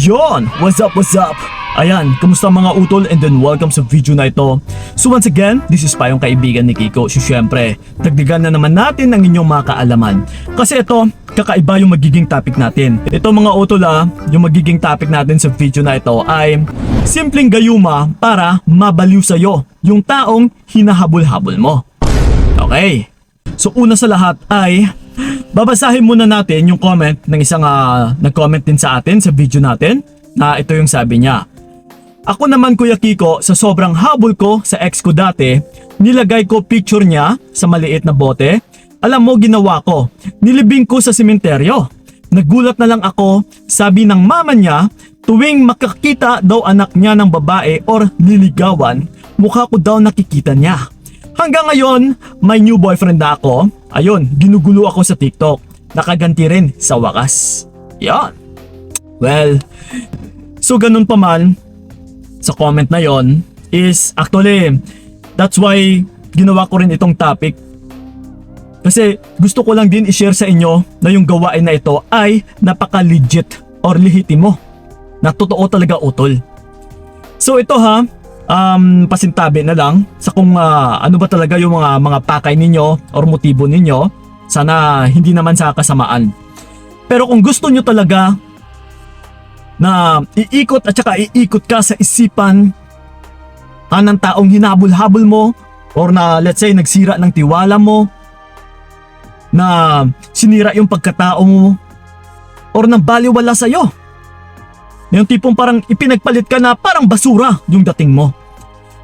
Yon! What's up, what's up? Ayan, kumusta mga utol, and then welcome sa video na ito. So once again, this is pa yung kaibigan ni Kiko. So syempre, dagdagan na naman natin ang inyong mga kaalaman. Kasi ito, kakaiba yung magiging topic natin. Ito mga utol yung magiging topic natin sa video na ito ay simpleng gayuma para mabaliw sa'yo yung taong hinahabol-habol mo. Okay, so una sa lahat ay babasahin muna natin yung comment ng isang nag-comment din sa atin sa video natin na ito yung sabi niya. Ako naman Kuya Kiko, sa sobrang habol ko sa ex ko dati, nilagay ko picture niya sa maliit na bote. Alam mo ginawa ko, nilibing ko sa sementeryo. Nagulat na lang ako, sabi ng mama niya, tuwing makakita daw anak niya ng babae or liligawan, mukha ko daw nakikita niya. Hanggang ngayon, may new boyfriend na ako. Ayun, ginugulo ako sa TikTok. Nakaganti rin sa wakas. Yan. Well, so ganun pa man, sa comment na yon is actually, that's why ginawa ko rin itong topic. Kasi gusto ko lang din i-share sa inyo na yung gawain na ito ay napaka-legit or lehitimo. Na totoo talaga utol. So ito pasintabi na lang sa kung ano ba talaga yung mga pakay ninyo or motibo ninyo. Sana hindi naman sa kasamaan. Pero kung gusto nyo talaga na iikot at saka iikot ka sa isipan ng taong hinabol-habol mo or na let's say nagsira ng tiwala mo, na sinira yung pagkatao mo or nang baliwala sa'yo, yung tipong parang ipinagpalit ka na parang basura yung dating mo.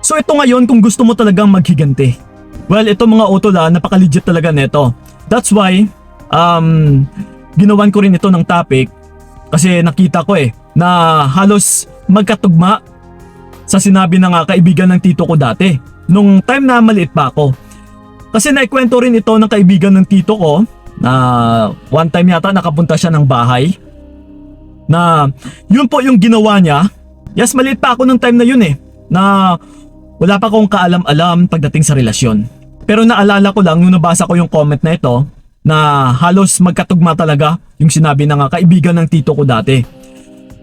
So ito ngayon kung gusto mo talagang maghiganti. Well, ito mga utol napaka-legit talaga nito. That's why ginawan ko rin ito ng topic kasi nakita ko na halos magkatugma sa sinabi ng kaibigan ng tito ko dati nung time na maliit pa ako. Kasi naikwento rin ito ng kaibigan ng tito ko na one time yata nakapunta siya ng bahay na yun po yung ginawa niya. Yes, maliit pa ako nung time na yun na wala pa akong kaalam-alam pagdating sa relasyon. Pero naalala ko lang nung nabasa ko yung comment na ito na halos magkatugma talaga yung sinabi ng kaibigan ng tito ko dati.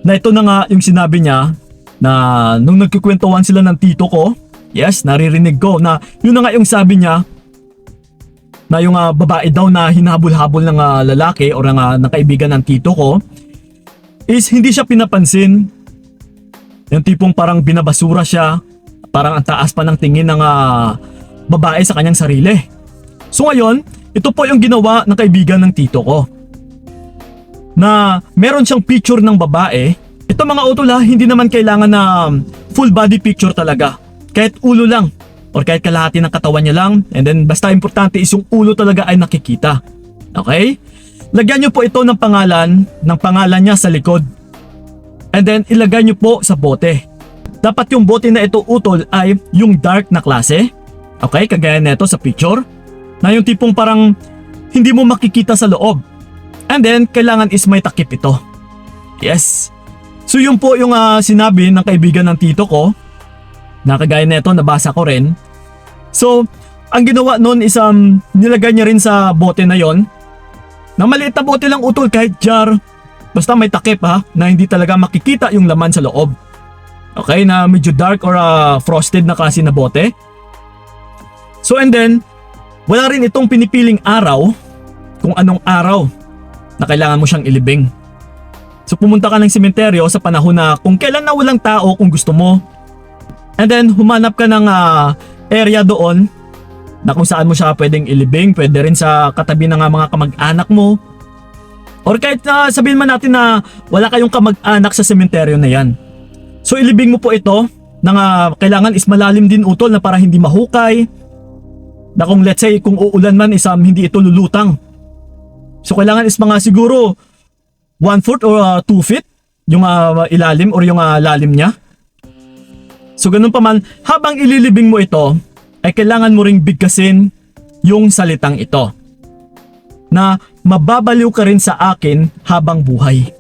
Na ito na nga yung sinabi niya na nung nagkukwentuhan sila ng tito ko, yes, naririnig ko na yun na nga yung sabi niya na yung babae daw na hinahabol-habol ng lalaki o ng kaibigan ng tito ko is hindi siya pinapansin. Yung tipong parang binabasura siya, parang ang taas pa ng tingin ng babae sa kanyang sarili. So ngayon, ito po yung ginawa ng kaibigan ng tito ko. Na meron siyang picture ng babae. Ito mga utol hindi naman kailangan na full body picture talaga. Kahit ulo lang or kahit kalahati ng katawan niya lang, and then basta importante is yung ulo talaga ay nakikita. Okay? Lagyan niyo po ito ng pangalan niya sa likod. And then ilagay niyo po sa bote. Dapat yung bote na ito utol ay yung dark na klase. Okay? Kagaya nito sa picture. Na yung tipong parang hindi mo makikita sa loob. And then, kailangan is may takip ito. Yes. So yun po yung sinabi ng kaibigan ng tito ko. Na kagaya nito, nabasa ko rin. So, ang ginawa nun is nilagay niya rin sa bote na yon. Na maliit na bote lang utol kahit jar. Basta may takip na hindi talaga makikita yung laman sa loob. Okay, na medyo dark or frosted na klase na bote. So and then, wala rin itong pinipiling araw kung anong araw na kailangan mo siyang ilibing. So pumunta ka ng sementeryo sa panahon na kung kailan na walang tao kung gusto mo. And then humanap ka ng area doon na kung saan mo siya pwedeng ilibing. Pwede rin sa katabi ng mga kamag-anak mo. Or kahit sabihin man natin na wala kayong kamag-anak sa sementeryo na yan. So ilibing mo po ito na kailangan is malalim din utol na para hindi mahukay. Na kung let's say kung uulan man is hindi ito lulutang. So kailangan is mga siguro 1 foot or 2 feet yung ilalim or yung lalim niya. So ganun pa man, habang ililibing mo ito, ay kailangan mo ring bigkasin yung salitang ito. Na mababaliw ka rin sa akin habang buhay.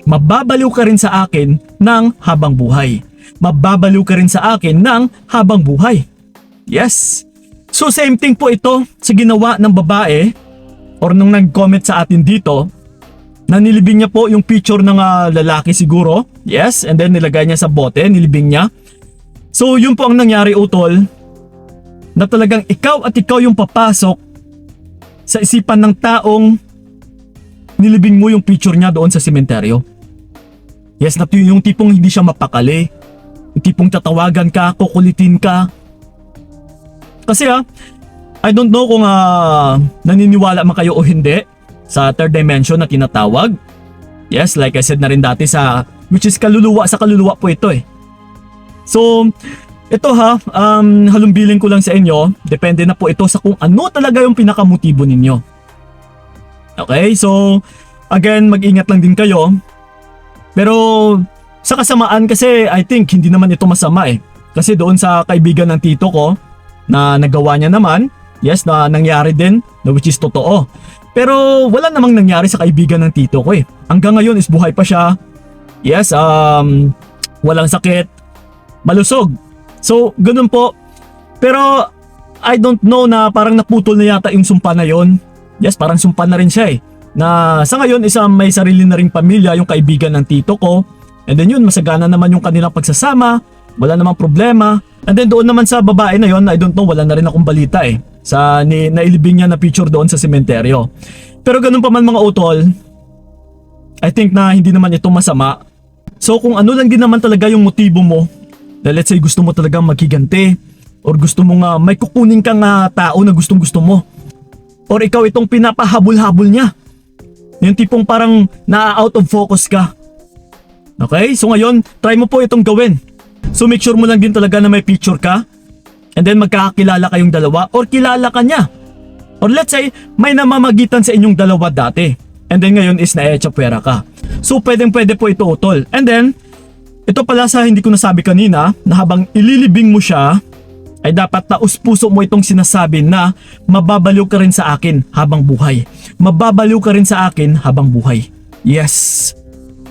Mababaliw ka rin sa akin ng habang buhay. Mababaliw ka rin sa akin ng habang buhay. Yes. So same thing po ito sa ginawa ng babae or nung nag-comment sa atin dito na nilibing niya po yung picture ng lalaki siguro. Yes, and then nilagay niya sa bote, nilibing niya. So yun po ang nangyari, utol, na talagang ikaw yung papasok sa isipan ng taong nilibing mo yung picture niya doon sa sementeryo. Yes, na yung tipong hindi siya mapakali, yung tipong tatawagan ka, kukulitin ka. Kasi I don't know kung naniniwala man kayo o hindi sa third dimension na tinatawag. Yes, like I said na rin dati which is kaluluwa, sa kaluluwa po ito eh. So, ito halumbilin ko lang sa inyo, depende na po ito sa kung ano talaga yung pinakamotibo ninyo. Okay, so again, mag-ingat lang din kayo. Pero sa kasamaan kasi I think hindi naman ito masama eh. Kasi doon sa kaibigan ng tito ko na nagawa niya naman, yes, na nangyari din, na which is totoo. Pero wala namang nangyari sa kaibigan ng tito ko eh. Hanggang ngayon is buhay pa siya. Yes, walang sakit, malusog. So, ganun po. Pero I don't know na parang naputol na yata yung sumpa na yon. Yes, parang sumpa na rin siya eh. Na sa ngayon may sarili na ring pamilya yung kaibigan ng tito ko. And then yun, masagana naman yung kanilang pagsasama. Wala namang problema. And then doon naman sa babae na yon, I don't know, wala na rin akong balita eh. Sa nailibing niya na picture doon sa sementeryo. Pero ganun pa man mga utol, I think na hindi naman ito masama. So kung ano lang din naman talaga yung motibo mo, na let's say gusto mo talagang maghiganti, or gusto mo nga may kukunin kang tao na gustong gusto mo, or ikaw itong pinapahabol-habol niya, yung tipong parang na-out of focus ka. Okay? So ngayon, try mo po itong gawin. So make sure mo lang din talaga na may picture ka, and then magkakakilala kayong dalawa, or kilala ka niya. Or let's say, may namamagitan sa inyong dalawa dati, and then ngayon is na-echapwera ka. So pwede po ito, utol. And then, ito pala sa hindi ko nasabi kanina, na habang ililibing mo siya, ay dapat taus-puso mo itong sinasabi na mababaliw ka rin sa akin habang buhay. Mababaliw ka rin sa akin habang buhay. Yes.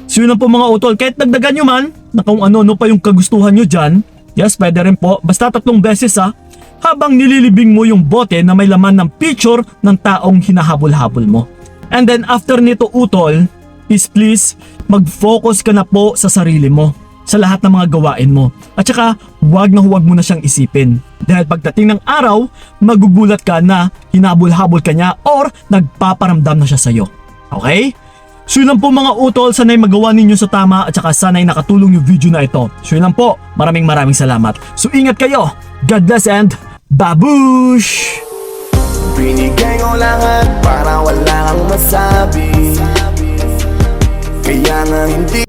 So yun lang po mga utol. Kahit dagdagan nyo man na kung ano pa yung kagustuhan nyo dyan, yes, pwede rin po. Basta 3 beses habang nililibing mo yung bote na may laman ng picture ng taong hinahabol-habol mo. And then after nito, utol, is please mag-focus ka na po sa sarili mo, sa lahat ng mga gawain mo. At saka huwag mo na siyang isipin. Dahil pagdating ng araw, magugulat ka na hinabol-habol ka niya or nagpaparamdam na siya sa'yo. Okay? So yun lang po mga utol, sana'y magawa ninyo sa tama at saka sana'y nakatulong yung video na ito. So yun lang po, maraming salamat. So ingat kayo, God bless and babush! Binigay ko lahat para wala kang masabi. Kaya nga hindi